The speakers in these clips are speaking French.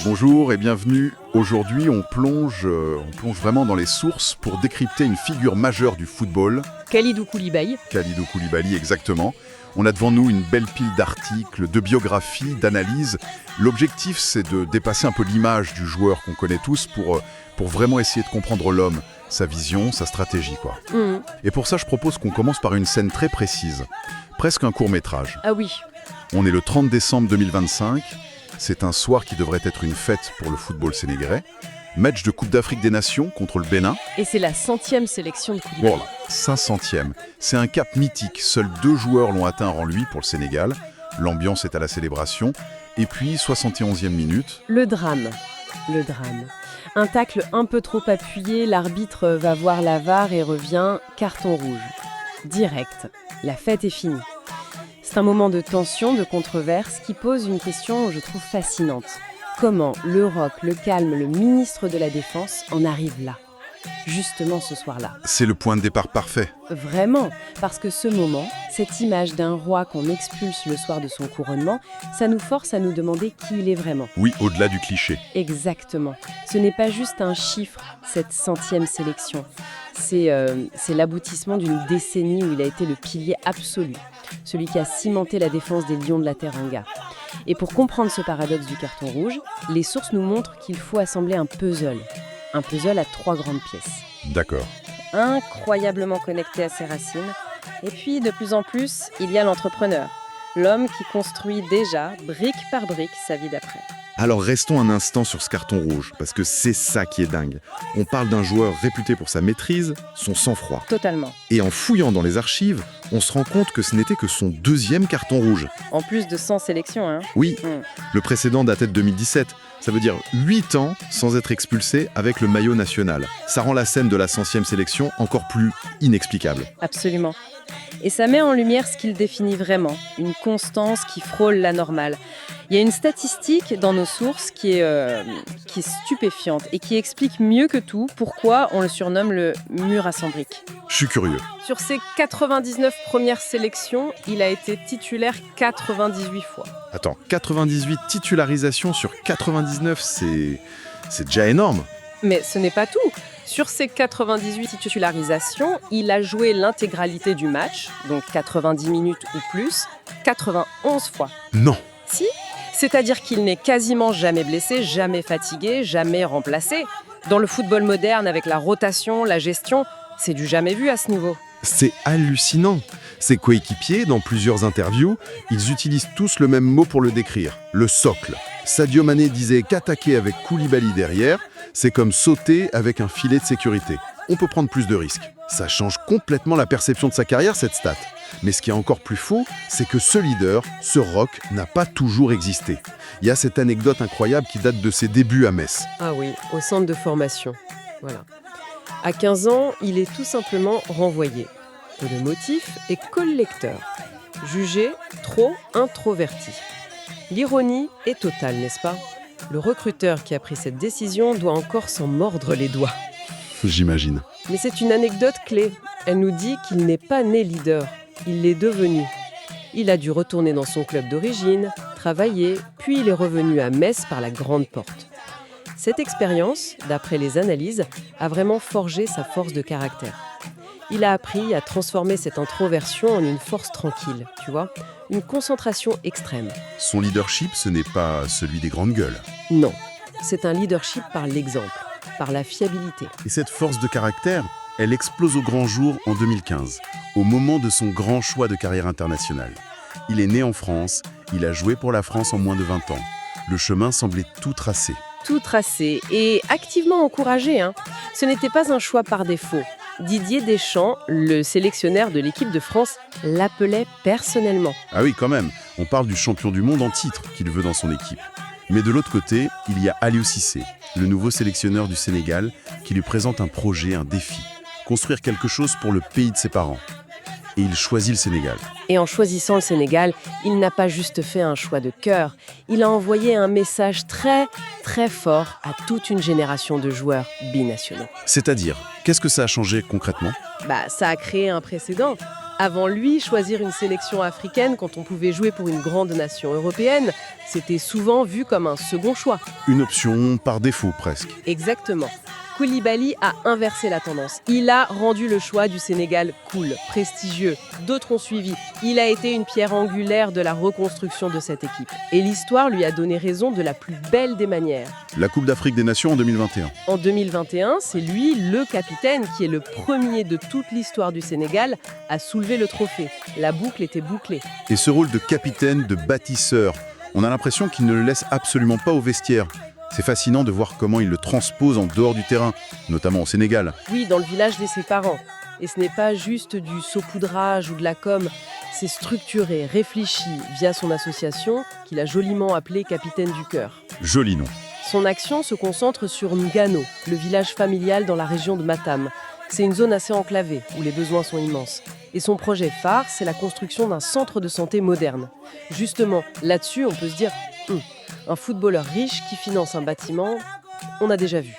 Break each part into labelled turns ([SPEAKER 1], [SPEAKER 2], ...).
[SPEAKER 1] Bonjour et bienvenue. Aujourd'hui, on plonge vraiment dans les sources pour décrypter une figure majeure du football.
[SPEAKER 2] Kalidou Koulibaly.
[SPEAKER 1] Kalidou Koulibaly, exactement. On a devant nous une belle pile d'articles, de biographies, d'analyses. L'objectif, c'est de dépasser un peu l'image du joueur qu'on connaît tous pour vraiment essayer de comprendre l'homme, sa vision, sa stratégie, quoi. Et pour ça, je propose qu'on commence par une scène très précise, presque un court-métrage.
[SPEAKER 2] Ah oui.
[SPEAKER 1] On est le 30 décembre 2025. C'est un soir qui devrait être une fête pour le football sénégalais. Match de Coupe d'Afrique des Nations contre le Bénin.
[SPEAKER 2] Et c'est la 100e sélection de Koulibaly.
[SPEAKER 1] Voilà, 500e. C'est un cap mythique. Seuls 2 joueurs l'ont atteint avant lui pour le Sénégal. L'ambiance est à la célébration. Et puis, 71e minute.
[SPEAKER 2] Le drame. Un tacle un peu trop appuyé, l'arbitre va voir la VAR et revient carton rouge. Direct. La fête est finie. C'est un moment de tension, de controverse qui pose une question, je trouve, fascinante. Comment le roc, le calme, le ministre de la Défense en arrive là, justement ce soir-là?
[SPEAKER 1] C'est le point de départ parfait.
[SPEAKER 2] Vraiment, parce que ce moment, cette image d'un roi qu'on expulse le soir de son couronnement, ça nous force à nous demander qui il est vraiment.
[SPEAKER 1] Oui, au-delà du cliché.
[SPEAKER 2] Exactement. Ce n'est pas juste un chiffre, cette 100e sélection. C'est l'aboutissement d'une décennie où il a été le pilier absolu, celui qui a cimenté la défense des Lions de la Teranga. Et pour comprendre ce paradoxe du carton rouge, les sources nous montrent qu'il faut assembler un puzzle à 3 grandes pièces.
[SPEAKER 1] D'accord.
[SPEAKER 2] Incroyablement connecté à ses racines. Et puis, de plus en plus, il y a l'entrepreneur, l'homme qui construit déjà, brique par brique, sa vie d'après.
[SPEAKER 3] Alors restons un instant sur ce carton rouge, parce que c'est ça qui est dingue. On parle d'un joueur réputé pour sa maîtrise, son sang-froid.
[SPEAKER 2] Totalement.
[SPEAKER 3] Et en fouillant dans les archives, on se rend compte que ce n'était que son 2e carton rouge.
[SPEAKER 2] En plus de 100 sélections, hein.
[SPEAKER 3] Oui, le précédent datait de 2017. Ça veut dire 8 ans sans être expulsé avec le maillot national. Ça rend la scène de la 100e sélection encore plus inexplicable.
[SPEAKER 2] Absolument. Et ça met en lumière ce qu'il définit vraiment, une constance qui frôle la normale. Il y a une statistique dans nos sources qui est stupéfiante et qui explique mieux que tout pourquoi on le surnomme le mur à 100 briques.
[SPEAKER 1] Je suis curieux.
[SPEAKER 2] Sur ses 99 premières sélections, il a été titulaire 98 fois.
[SPEAKER 3] Attends, 98 titularisations sur 99, c'est déjà énorme.
[SPEAKER 2] Mais ce n'est pas tout. Sur ces 98 titularisations, il a joué l'intégralité du match, donc 90 minutes ou plus, 91 fois.
[SPEAKER 1] Non.
[SPEAKER 2] Si, c'est-à-dire qu'il n'est quasiment jamais blessé, jamais fatigué, jamais remplacé. Dans le football moderne, avec la rotation, la gestion, c'est du jamais vu à ce niveau.
[SPEAKER 3] C'est hallucinant. Ses coéquipiers, dans plusieurs interviews, ils utilisent tous le même mot pour le décrire, le socle. Sadio Mané disait qu'attaquer avec Koulibaly derrière, c'est comme sauter avec un filet de sécurité. On peut prendre plus de risques. Ça change complètement la perception de sa carrière, cette stat. Mais ce qui est encore plus faux, c'est que ce leader, ce roc, n'a pas toujours existé. Il y a cette anecdote incroyable qui date de ses débuts à Metz.
[SPEAKER 2] Ah oui, au centre de formation. Voilà. À 15 ans, il est tout simplement renvoyé. Et le motif est collecteur. Jugé trop introverti. L'ironie est totale, n'est-ce pas? Le recruteur qui a pris cette décision doit encore s'en mordre les doigts.
[SPEAKER 1] J'imagine.
[SPEAKER 2] Mais c'est une anecdote clé. Elle nous dit qu'il n'est pas né leader, il l'est devenu. Il a dû retourner dans son club d'origine, travailler, puis il est revenu à Metz par la grande porte. Cette expérience, d'après les analyses, a vraiment forgé sa force de caractère. Il a appris à transformer cette introversion en une force tranquille, tu vois, une concentration extrême.
[SPEAKER 1] Son leadership, ce n'est pas celui des grandes gueules.
[SPEAKER 2] Non, c'est un leadership par l'exemple, par la fiabilité.
[SPEAKER 1] Et cette force de caractère, elle explose au grand jour en 2015, au moment de son grand choix de carrière internationale. Il est né en France, il a joué pour la France en moins de 20 ans. Le chemin semblait tout tracé.
[SPEAKER 2] Tout tracé et activement encouragé, hein. Ce n'était pas un choix par défaut. Didier Deschamps, le sélectionneur de l'équipe de France, l'appelait personnellement.
[SPEAKER 1] Ah oui, quand même, on parle du champion du monde en titre qu'il veut dans son équipe. Mais de l'autre côté, il y a Aliou Cissé, le nouveau sélectionneur du Sénégal, qui lui présente un projet, un défi. Construire quelque chose pour le pays de ses parents. Et il choisit le Sénégal.
[SPEAKER 2] Et en choisissant le Sénégal, il n'a pas juste fait un choix de cœur, il a envoyé un message très, très fort à toute une génération de joueurs binationaux.
[SPEAKER 1] C'est-à-dire, qu'est-ce que ça a changé concrètement ?
[SPEAKER 2] Ça a créé un précédent. Avant lui, choisir une sélection africaine quand on pouvait jouer pour une grande nation européenne, c'était souvent vu comme un second choix.
[SPEAKER 3] Une option par défaut presque.
[SPEAKER 2] Exactement. Koulibaly a inversé la tendance. Il a rendu le choix du Sénégal cool, prestigieux. D'autres ont suivi. Il a été une pierre angulaire de la reconstruction de cette équipe. Et l'histoire lui a donné raison de la plus belle des manières.
[SPEAKER 3] La Coupe d'Afrique des Nations en 2021.
[SPEAKER 2] En 2021, c'est lui, le capitaine, qui est le premier de toute l'histoire du Sénégal à soulever le trophée. La boucle était bouclée.
[SPEAKER 3] Et ce rôle de capitaine, de bâtisseur, on a l'impression qu'il ne le laisse absolument pas au vestiaire. C'est fascinant de voir comment il le transpose en dehors du terrain, notamment au Sénégal.
[SPEAKER 2] Oui, dans le village de ses parents. Et ce n'est pas juste du saupoudrage ou de la com', c'est structuré, réfléchi via son association qu'il a joliment appelée Capitaine du Cœur.
[SPEAKER 3] Joli nom.
[SPEAKER 2] Son action se concentre sur Ngano, le village familial dans la région de Matam. C'est une zone assez enclavée, où les besoins sont immenses. Et son projet phare, c'est la construction d'un centre de santé moderne. Justement, là-dessus, on peut se dire, un footballeur riche qui finance un bâtiment, on a déjà vu.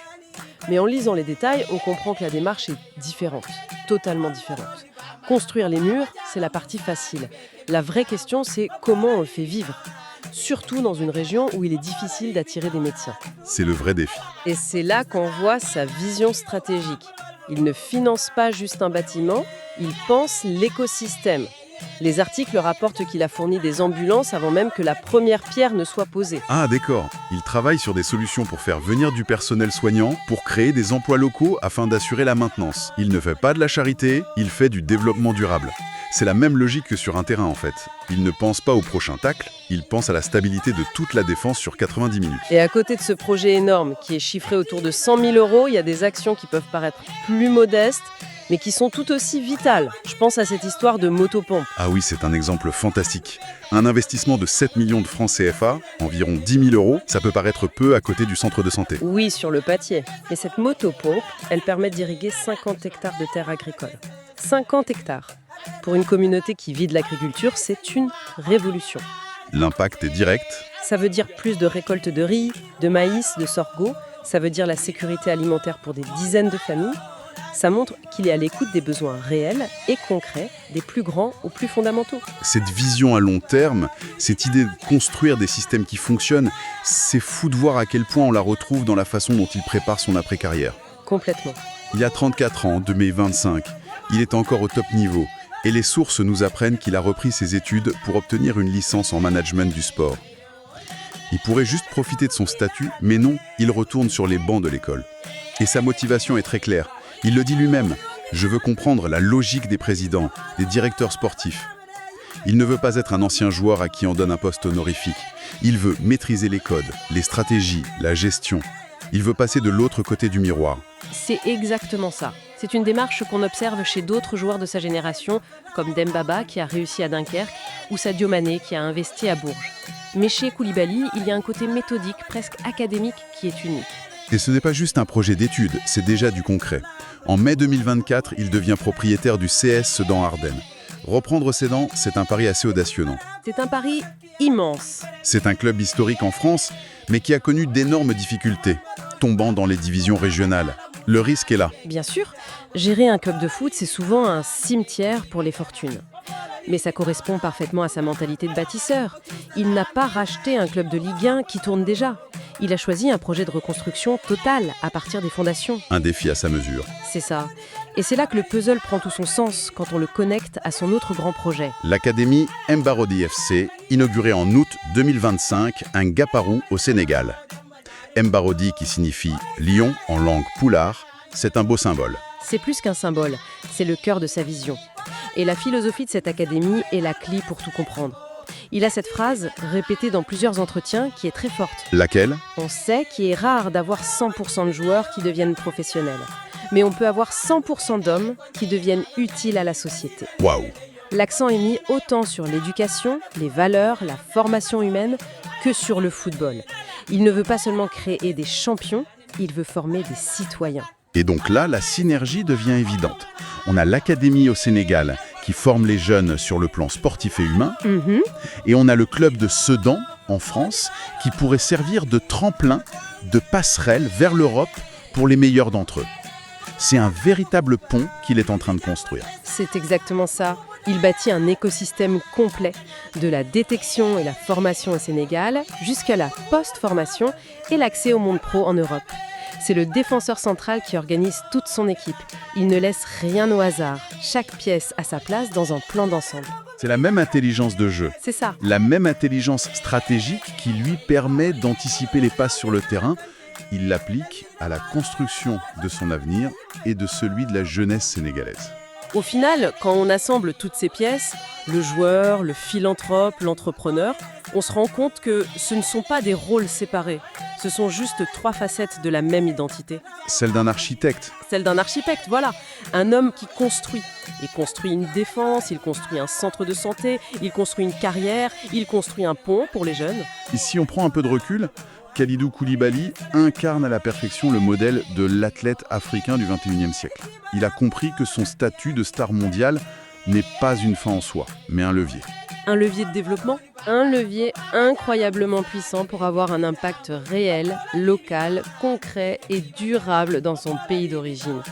[SPEAKER 2] Mais en lisant les détails, on comprend que la démarche est différente, totalement différente. Construire les murs, c'est la partie facile. La vraie question, c'est comment on le fait vivre. Surtout dans une région où il est difficile d'attirer des médecins.
[SPEAKER 1] C'est le vrai défi.
[SPEAKER 2] Et c'est là qu'on voit sa vision stratégique. Il ne finance pas juste un bâtiment, il pense l'écosystème. Les articles rapportent qu'il a fourni des ambulances avant même que la première pierre ne soit posée.
[SPEAKER 1] Ah d'accord, il travaille sur des solutions pour faire venir du personnel soignant, pour créer des emplois locaux afin d'assurer la maintenance. Il ne fait pas de la charité, il fait du développement durable. C'est la même logique que sur un terrain en fait. Il ne pense pas au prochain tacle, il pense à la stabilité de toute la défense sur 90 minutes.
[SPEAKER 2] Et à côté de ce projet énorme qui est chiffré autour de 100 000 €, il y a des actions qui peuvent paraître plus modestes, mais qui sont tout aussi vitales. Je pense à cette histoire de motopompe.
[SPEAKER 1] Ah oui, c'est un exemple fantastique. Un investissement de 7 millions de francs CFA, environ 10 000 €, ça peut paraître peu à côté du centre de santé.
[SPEAKER 2] Oui, sur le papier. Mais cette motopompe, elle permet d'irriguer 50 hectares de terres agricoles. 50 hectares. Pour une communauté qui vit de l'agriculture, c'est une révolution.
[SPEAKER 1] L'impact est direct.
[SPEAKER 2] Ça veut dire plus de récoltes de riz, de maïs, de sorgho. Ça veut dire la sécurité alimentaire pour des dizaines de familles. Ça montre qu'il est à l'écoute des besoins réels et concrets, des plus grands aux plus fondamentaux.
[SPEAKER 1] Cette vision à long terme, cette idée de construire des systèmes qui fonctionnent, c'est fou de voir à quel point on la retrouve dans la façon dont il prépare son après-carrière.
[SPEAKER 2] Complètement.
[SPEAKER 1] Il y a 34 ans, 2025, il est encore au top niveau. Et les sources nous apprennent qu'il a repris ses études pour obtenir une licence en management du sport. Il pourrait juste profiter de son statut, mais non, il retourne sur les bancs de l'école. Et sa motivation est très claire. Il le dit lui-même, « Je veux comprendre la logique des présidents, des directeurs sportifs. » Il ne veut pas être un ancien joueur à qui on donne un poste honorifique. Il veut maîtriser les codes, les stratégies, la gestion. Il veut passer de l'autre côté du miroir.
[SPEAKER 2] C'est exactement ça. C'est une démarche qu'on observe chez d'autres joueurs de sa génération, comme Dembaba qui a réussi à Dunkerque ou Sadio Mané qui a investi à Bourges. Mais chez Koulibaly, il y a un côté méthodique, presque académique, qui est unique.
[SPEAKER 1] Et ce n'est pas juste un projet d'étude, c'est déjà du concret. En mai 2024, il devient propriétaire du CS Sedan-Ardennes. Reprendre Sedan, c'est un pari assez audacieux, non ?
[SPEAKER 2] C'est un pari immense.
[SPEAKER 1] C'est un club historique en France, mais qui a connu d'énormes difficultés, tombant dans les divisions régionales. Le risque est là.
[SPEAKER 2] Bien sûr, gérer un club de foot, c'est souvent un cimetière pour les fortunes. Mais ça correspond parfaitement à sa mentalité de bâtisseur. Il n'a pas racheté un club de Ligue 1 qui tourne déjà. Il a choisi un projet de reconstruction totale à partir des fondations.
[SPEAKER 1] Un défi à sa mesure.
[SPEAKER 2] C'est ça. Et c'est là que le puzzle prend tout son sens quand on le connecte à son autre grand projet.
[SPEAKER 1] L'académie Mbarodi FC, inaugurée en août 2025 à Ngaparou au Sénégal. Mbarodi qui signifie lion en langue poulard, c'est un beau symbole.
[SPEAKER 2] C'est plus qu'un symbole, c'est le cœur de sa vision. Et la philosophie de cette académie est la clé pour tout comprendre. Il a cette phrase, répétée dans plusieurs entretiens, qui est très forte.
[SPEAKER 1] Laquelle ?
[SPEAKER 2] On sait qu'il est rare d'avoir 100% de joueurs qui deviennent professionnels. Mais on peut avoir 100% d'hommes qui deviennent utiles à la société.
[SPEAKER 1] Waouh !
[SPEAKER 2] L'accent est mis autant sur l'éducation, les valeurs, la formation humaine, que sur le football. Il ne veut pas seulement créer des champions, il veut former des citoyens.
[SPEAKER 1] Et donc là, la synergie devient évidente. On a l'académie au Sénégal qui forme les jeunes sur le plan sportif et humain. Et on a le club de Sedan en France qui pourrait servir de tremplin, de passerelle vers l'Europe pour les meilleurs d'entre eux. C'est un véritable pont qu'il est en train de construire.
[SPEAKER 2] C'est exactement ça. Il bâtit un écosystème complet, de la détection et la formation au Sénégal jusqu'à la post-formation et l'accès au monde pro en Europe. C'est le défenseur central qui organise toute son équipe. Il ne laisse rien au hasard. Chaque pièce a sa place dans un plan d'ensemble.
[SPEAKER 1] C'est la même intelligence de jeu,
[SPEAKER 2] C'est ça.
[SPEAKER 1] la même intelligence stratégique qui lui permet d'anticiper les passes sur le terrain. Il l'applique à la construction de son avenir et de celui de la jeunesse sénégalaise.
[SPEAKER 2] Au final, quand on assemble toutes ces pièces, le joueur, le philanthrope, l'entrepreneur, on se rend compte que ce ne sont pas des rôles séparés. Ce sont juste 3 facettes de la même identité.
[SPEAKER 1] Celle d'un architecte,
[SPEAKER 2] Celle d'un architecte, voilà. Un homme qui construit. Il construit une défense, il construit un centre de santé, il construit une carrière, il construit un pont pour les jeunes.
[SPEAKER 1] ici on prend un peu de recul, Kalidou Koulibaly incarne à la perfection le modèle de l'athlète africain du XXIe siècle. Il a compris que son statut de star mondiale n'est pas une fin en soi, mais un levier.
[SPEAKER 2] Un levier de développement, un levier incroyablement puissant pour avoir un impact réel, local, concret et durable dans son pays d'origine.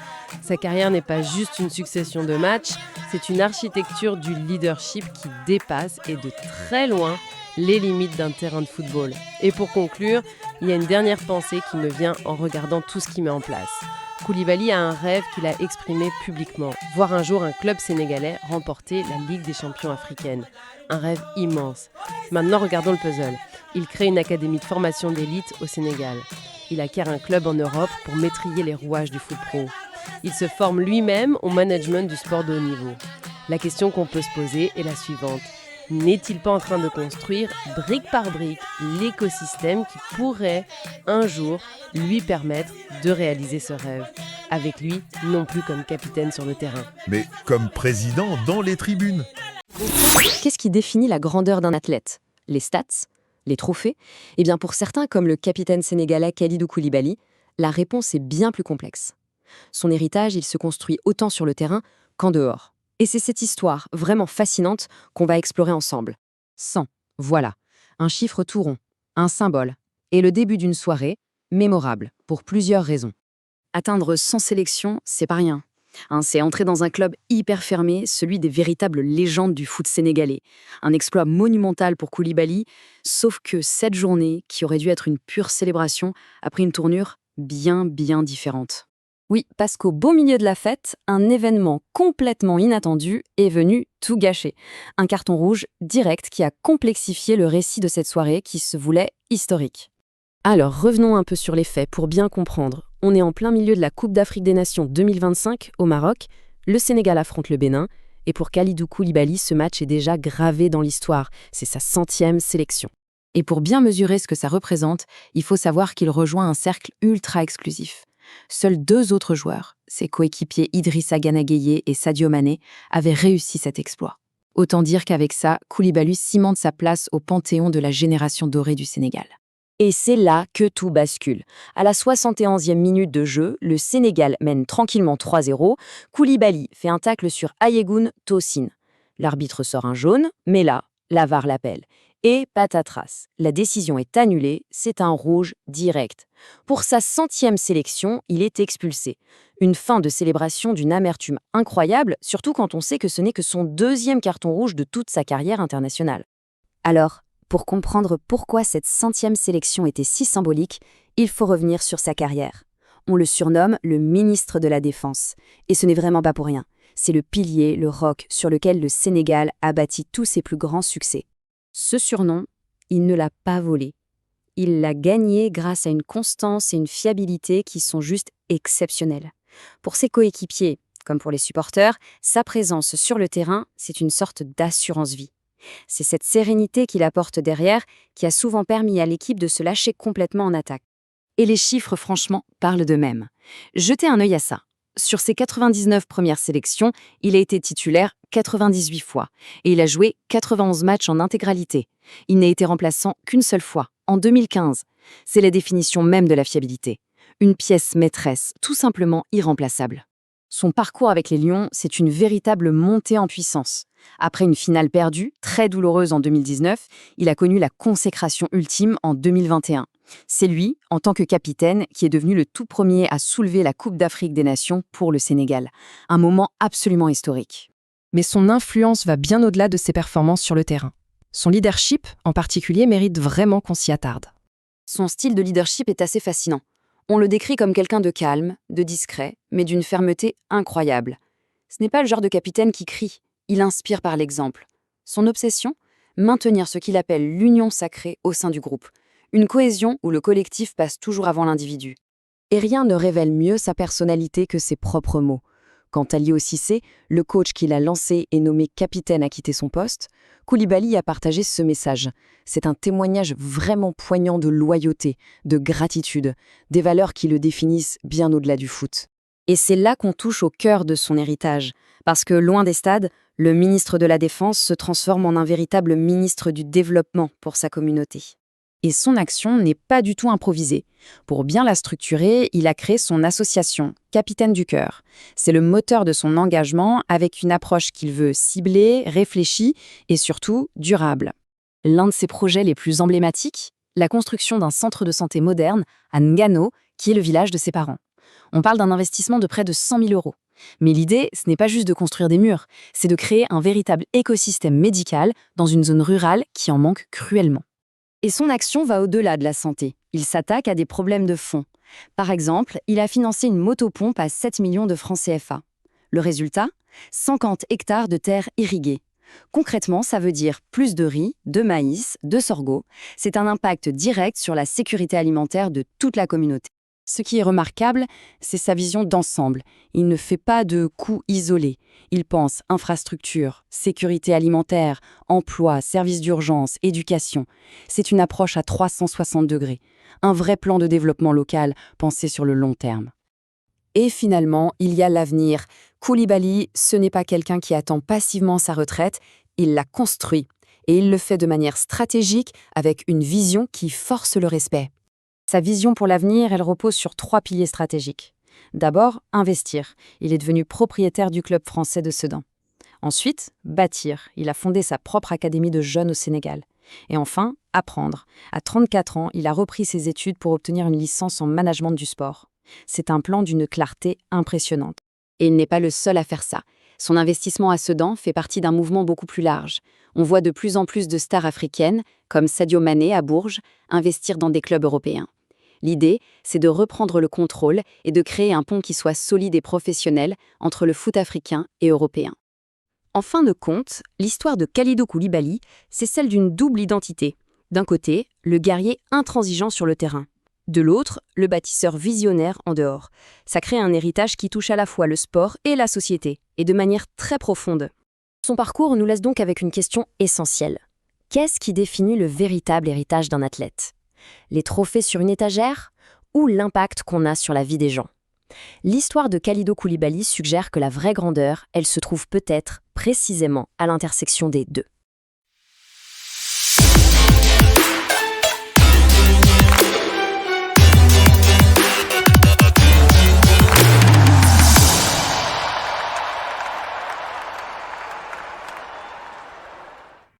[SPEAKER 2] Sa carrière n'est pas juste une succession de matchs, c'est une architecture du leadership qui dépasse et de très loin les limites d'un terrain de football. Et pour conclure, il y a une dernière pensée qui me vient en regardant tout ce qu'il met en place. Koulibaly a un rêve qu'il a exprimé publiquement, voir un jour un club sénégalais remporter la Ligue des champions africaine. Un rêve immense. Maintenant, regardons le puzzle. Il crée une académie de formation d'élite au Sénégal. Il acquiert un club en Europe pour maîtriser les rouages du foot pro. Il se forme lui-même au management du sport de haut niveau. La question qu'on peut se poser est la suivante. N'est-il pas en train de construire, brique par brique, l'écosystème qui pourrait, un jour, lui permettre de réaliser ce rêve? Avec lui, non plus comme capitaine sur le terrain.
[SPEAKER 4] Mais comme président dans les tribunes.
[SPEAKER 5] Qu'est-ce qui définit la grandeur d'un athlète? Les stats? Les trophées? Eh bien, pour certains, comme le capitaine sénégalais Kalidou Koulibaly, la réponse est bien plus complexe. Son héritage, il se construit autant sur le terrain qu'en dehors. Et c'est cette histoire vraiment fascinante qu'on va explorer ensemble. 100, voilà, un chiffre tout rond, un symbole, et le début d'une soirée mémorable pour plusieurs raisons. Atteindre 100 sélections, c'est pas rien. C'est entrer dans un club hyper fermé, celui des véritables légendes du foot sénégalais. Un exploit monumental pour Koulibaly, sauf que cette journée, qui aurait dû être une pure célébration, a pris une tournure bien différente. Oui, parce qu'au beau milieu de la fête, un événement complètement inattendu est venu tout gâcher. Un carton rouge direct qui a complexifié le récit de cette soirée qui se voulait historique. Alors revenons un peu sur les faits pour bien comprendre. On est en plein milieu de la Coupe d'Afrique des Nations 2025 au Maroc. Le Sénégal affronte le Bénin. Et pour Kalidou Koulibaly, ce match est déjà gravé dans l'histoire. C'est sa 100e sélection. Et pour bien mesurer ce que ça représente, il faut savoir qu'il rejoint un cercle ultra exclusif. Seuls 2 autres joueurs, ses coéquipiers Idrissa Gana Gueye et Sadio Mané, avaient réussi cet exploit. Autant dire qu'avec ça, Koulibaly cimente sa place au panthéon de la génération dorée du Sénégal. Et c'est là que tout bascule. À la 71e minute de jeu, le Sénégal mène tranquillement 3-0. Koulibaly fait un tacle sur Ayegun Tosin. L'arbitre sort un jaune, mais là, la VAR l'appelle. Et patatras, la décision est annulée, c'est un rouge direct. Pour sa 100e sélection, il est expulsé. Une fin de célébration d'une amertume incroyable, surtout quand on sait que ce n'est que son 2e carton rouge de toute sa carrière internationale. Alors, pour comprendre pourquoi cette 100e sélection était si symbolique, il faut revenir sur sa carrière. On le surnomme le ministre de la Défense. Et ce n'est vraiment pas pour rien. C'est le pilier, le roc, sur lequel le Sénégal a bâti tous ses plus grands succès. Ce surnom, il ne l'a pas volé. Il l'a gagné grâce à une constance et une fiabilité qui sont juste exceptionnelles. Pour ses coéquipiers, comme pour les supporters, sa présence sur le terrain, c'est une sorte d'assurance-vie. C'est cette sérénité qu'il apporte derrière qui a souvent permis à l'équipe de se lâcher complètement en attaque. Et les chiffres, franchement, parlent d'eux-mêmes. Jetez un œil à ça. Sur ses 99 premières sélections, il a été titulaire 98 fois et il a joué 91 matchs en intégralité. Il n'a été remplaçant qu'une seule fois, en 2015. C'est la définition même de la fiabilité. Une pièce maîtresse, tout simplement irremplaçable. Son parcours avec les Lions, c'est une véritable montée en puissance. Après une finale perdue, très douloureuse en 2019, il a connu la consécration ultime en 2021. C'est lui, en tant que capitaine, qui est devenu le tout premier à soulever la Coupe d'Afrique des Nations pour le Sénégal. Un moment absolument historique.
[SPEAKER 6] Mais son influence va bien au-delà de ses performances sur le terrain. Son leadership, en particulier, mérite vraiment qu'on s'y attarde.
[SPEAKER 5] Son style de leadership est assez fascinant. On le décrit comme quelqu'un de calme, de discret, mais d'une fermeté incroyable. Ce n'est pas le genre de capitaine qui crie, il inspire par l'exemple. Son obsession ? Maintenir ce qu'il appelle l'union sacrée au sein du groupe. Une cohésion où le collectif passe toujours avant l'individu. Et rien ne révèle mieux sa personnalité que ses propres mots. Quand Aliou Cissé, le coach qui l'a lancé et nommé capitaine, a quitté son poste, Koulibaly a partagé ce message. C'est un témoignage vraiment poignant de loyauté, de gratitude, des valeurs qui le définissent bien au-delà du foot. Et c'est là qu'on touche au cœur de son héritage, parce que loin des stades, le ministre de la Défense se transforme en un véritable ministre du développement pour sa communauté. Et son action n'est pas du tout improvisée. Pour bien la structurer, il a créé son association, Capitaine du Cœur. C'est le moteur de son engagement avec une approche qu'il veut ciblée, réfléchie et surtout durable. L'un de ses projets les plus emblématiques, la construction d'un centre de santé moderne à Ngano, qui est le village de ses parents. On parle d'un investissement de près de 100 000 €. Mais l'idée, ce n'est pas juste de construire des murs, c'est de créer un véritable écosystème médical dans une zone rurale qui en manque cruellement. Et son action va au-delà de la santé. Il s'attaque à des problèmes de fond. Par exemple, il a financé une motopompe à 7 millions de francs CFA. Le résultat ? 50 hectares de terres irriguées. Concrètement, ça veut dire plus de riz, de maïs, de sorgho. C'est un impact direct sur la sécurité alimentaire de toute la communauté. Ce qui est remarquable, c'est sa vision d'ensemble. Il ne fait pas de coûts isolés. Il pense infrastructure, sécurité alimentaire, emploi, services d'urgence, éducation. C'est une approche à 360 degrés. Un vrai plan de développement local pensé sur le long terme. Et finalement, il y a l'avenir. Koulibaly, ce n'est pas quelqu'un qui attend passivement sa retraite, il la construit. Et il le fait de manière stratégique, avec une vision qui force le respect. Sa vision pour l'avenir, elle repose sur 3 piliers stratégiques. D'abord, investir. Il est devenu propriétaire du club français de Sedan. Ensuite, bâtir. Il a fondé sa propre académie de jeunes au Sénégal. Et enfin, apprendre. À 34 ans, il a repris ses études pour obtenir une licence en management du sport. C'est un plan d'une clarté impressionnante. Et il n'est pas le seul à faire ça. Son investissement à Sedan fait partie d'un mouvement beaucoup plus large. On voit de plus en plus de stars africaines, comme Sadio Mané à Bourges, investir dans des clubs européens. L'idée, c'est de reprendre le contrôle et de créer un pont qui soit solide et professionnel entre le foot africain et européen. En fin de compte, l'histoire de Kalidou Koulibaly, c'est celle d'une double identité. D'un côté, le guerrier intransigeant sur le terrain. De l'autre, le bâtisseur visionnaire en dehors. Ça crée un héritage qui touche à la fois le sport et la société, et de manière très profonde. Son parcours nous laisse donc avec une question essentielle. Qu'est-ce qui définit le véritable héritage d'un athlète ? Les trophées sur une étagère ou l'impact qu'on a sur la vie des gens ? L'histoire de Kalidou Koulibaly suggère que la vraie grandeur, elle se trouve peut-être précisément à l'intersection des deux.